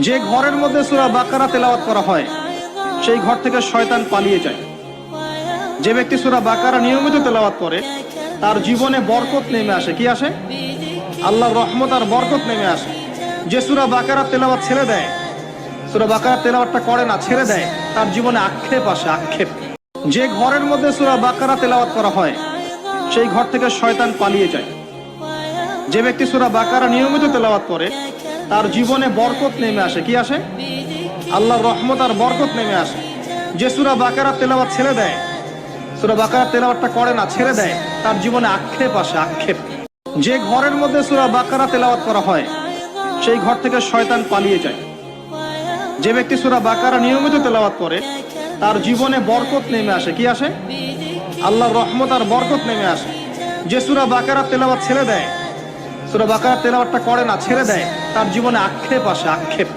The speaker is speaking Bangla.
যে ঘরের মধ্যে সূরা বাকারা তেলাওয়াত করা হয় সেই ঘর থেকে শয়তান পালিয়ে যায়। যে ব্যক্তি সূরা বাকারা নিয়মিত তেলাওয়াত করে তার জীবনে বরকত নেমে আসে। কি আসে? আল্লাহর রহমত আর বরকত নেমে আসে। যে সূরা বাকারা তেলাওয়াত ছেড়ে দেয়, সূরা বাকারা তেলাওয়াতটা করে না, ছেড়ে দেয়, তার জীবনে আক্ষেপ আসে, আক্ষেপ। যে ঘরের মধ্যে সূরা বাকারা তেলাওয়াত করা হয় সেই ঘর থেকে শয়তান পালিয়ে যায়। যে ব্যক্তি সূরা বাকারা নিয়মিত তেলাওয়াত করে তার জীবনে বরকত নেমে আসে। কি আসে? আল্লাহর রহমত আর বরকত নেমে আসে। যে সূরা বাকারা তেলাওয়াত ছেড়ে দেয়, সূরা বাকারা তেলাওয়াতটা করে না, ছেড়ে দেয়, তার জীবনে আক্ষেপ আসে, আক্ষেপ। যে ঘরের মধ্যে সূরা বাকারা তেলাওয়াত করা হয় সেই ঘর থেকে শয়তান পালিয়ে যায়। যে ব্যক্তি সূরা বাকারা নিয়মিত তেলাওয়াত করে তার জীবনে বরকত নেমে আসে। কি আসে? আল্লাহর রহমত আর বরকত নেমে আসে। যে সূরা বাকারা তেলাওয়াত ছেড়ে দেয়, সূরা বাকারা তেলাওয়াতটা করে না, ছেড়ে দেয়, তার জীবনে আক্ষেপ আসে, আক্ষেপ।